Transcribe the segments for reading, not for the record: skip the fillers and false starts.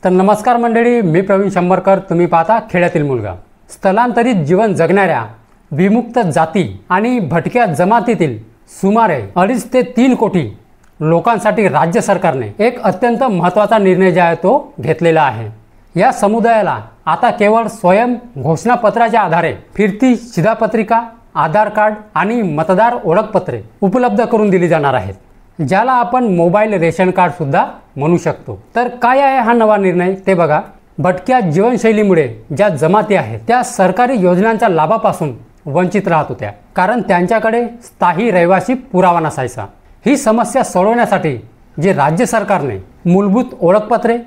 तर नमस्कार मंडळी, मी प्रवीण शंभरकर. तुम्ही पाहता खेड्यातील मुलगा. स्थलांतरित जीवन जगणाऱ्या विमुक्त जाती आणि भटक्या जमातीतील सुमारे 2.5 ते 3 कोटी लोकांसाठी राज्य सरकारने एक अत्यंत महत्त्वाचा निर्णय जो आहे तो घेतलेला आहे. या समुदायाला आता केवळ स्वयं घोषणापत्राच्या आधारे फिरती शिधापत्रिका, आधार कार्ड आणि मतदार ओळखपत्रे उपलब्ध करून दिली जाणार आहेत, ज्याला आपण मोबाईल रेशन कार्ड सुद्धा म्हणू शकतो. तर काय आहे हा नवा निर्णय ते बघा. भटक्या जीवनशैलीमुळे ज्या जमाती आहेत त्या सरकारी योजनांच्या लाभापासून वंचित राहत होत्या, कारण त्यांच्याकडे स्थायी रहिवासी पुरावा नसायचा. ही समस्या सोडवण्यासाठी जे राज्य सरकारने मूलभूत ओळखपत्रे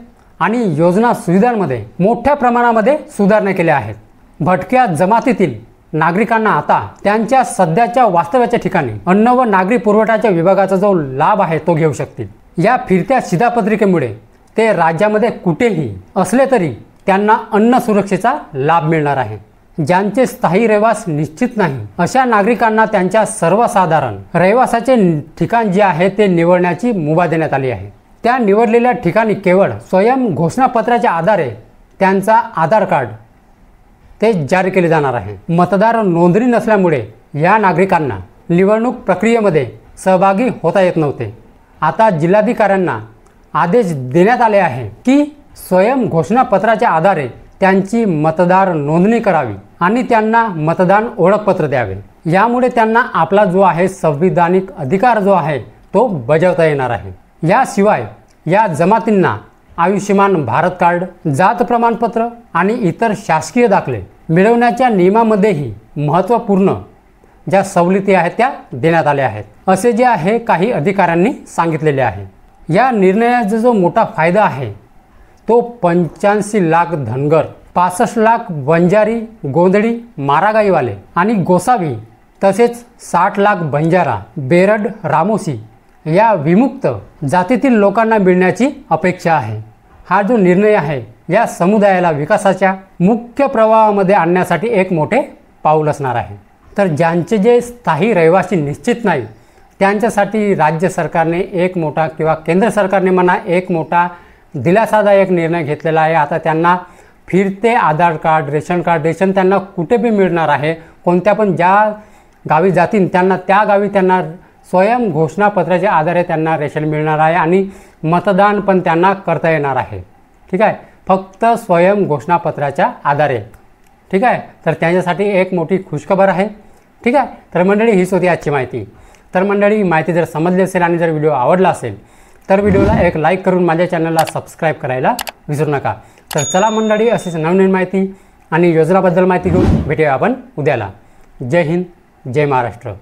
आणि योजना सुविधांमध्ये मोठ्या प्रमाणामध्ये सुधारणा केल्या आहेत. भटक्या जमातीतील नागरिकांना आता त्यांच्या सध्याच्या वास्तव्याच्या ठिकाणी अन्न व नागरी पुरवठ्याच्या विभागाचा जो लाभ आहे तो घेऊ शकतील. या फिरत्या शिधापत्रिकेमुळे ते राज्यामध्ये कुठेही असले तरी त्यांना अन्न सुरक्षेचा लाभ मिळणार आहे. ज्यांचे स्थायी रहिवास निश्चित नाही अशा नागरिकांना त्यांच्या सर्वसाधारण रहिवासाचे ठिकाण जे आहे ते निवडण्याची मुभा देण्यात आली आहे. त्या निवडलेल्या ठिकाणी केवळ स्वयं घोषणापत्राच्या आधारे त्यांचा आधार कार्ड ते जारी केले जाणार आहे. मतदार नोंदणी नसल्यामुळे या नागरिकांना निवडणूक प्रक्रियेमध्ये सहभागी होता येत नव्हते. आता जिल्हाधिकाऱ्यांना आदेश देण्यात आले आहे की स्वयं घोषणापत्राच्या आधारे त्यांची मतदार नोंदणी करावी आणि त्यांना मतदान ओळखपत्र द्यावे. यामुळे त्यांना आपला जो आहे संविधानिक अधिकार जो आहे तो बजावता येणार आहे. याशिवाय या जमातींना आयुष्यमान भारत कार्ड, जात प्रमाणपत्र आणि इतर शासकीय दाखले मिळवण्याच्या नियमामध्येही महत्त्वपूर्ण ज्या सवलती आहेत त्या देण्यात आल्या आहेत, असे जे आहे काही अधिकाऱ्यांनी सांगितलेले आहे. या निर्णयाचा जो मोठा फायदा आहे तो 85 लाख धनगर, 65 लाख बंजारी, गोंधळी, मारागाईवाले आणि गोसावी तसेच 60 लाख बंजारा, बेरड, रामोसी या विमुक्त जातीतील लोकांना मिळण्याची अपेक्षा आहे. हा जो निर्णय आहे या समुदायाला विकासाच्या मुख्य प्रवाहामध्ये आणण्यासाठी एक मोठे पाऊल असणार आहे. तर ज्यांचे जे स्थायी रहिवासी निश्चित नाही त्यांच्यासाठी राज्य सरकारने एक मोठा किंवा केंद्र सरकारने म्हणा एक मोठा दिलासादायक निर्णय घेतलेला आहे. आता त्यांना फिरते आधार कार्ड, रेशन कार्ड, रेशन त्यांना कुठे बी मिळणार आहे. कोणत्या पण ज्या गावी जातील त्यांना त्या गावी त्यांना स्वयं घोषणापत्राच्या आधारे त्यांना रेशन मिळणार आहे आणि मतदान पण त्यांना करता येणार आहे. ठीक आहे, फक्त स्वयं घोषणापत्राच्या आधारे. ठीक आहे, तर त्यांच्यासाठी एक मोठी खुशखबर आहे. ठीक आहे, तर मंडळी हीच होती आजची माहिती. तर मंडळी माहिती जर समजली असेल आणि जर व्हिडिओ आवडला असेल तर व्हिडिओला एक लाईक करून माझ्या चॅनलला सबस्क्राईब करायला विसरू नका. तर चला मंडळी, अशीच नवनवीन माहिती आणि योजनाबद्दल माहिती घेऊन भेटूया आपण उद्याला. जय हिंद, जय महाराष्ट्र.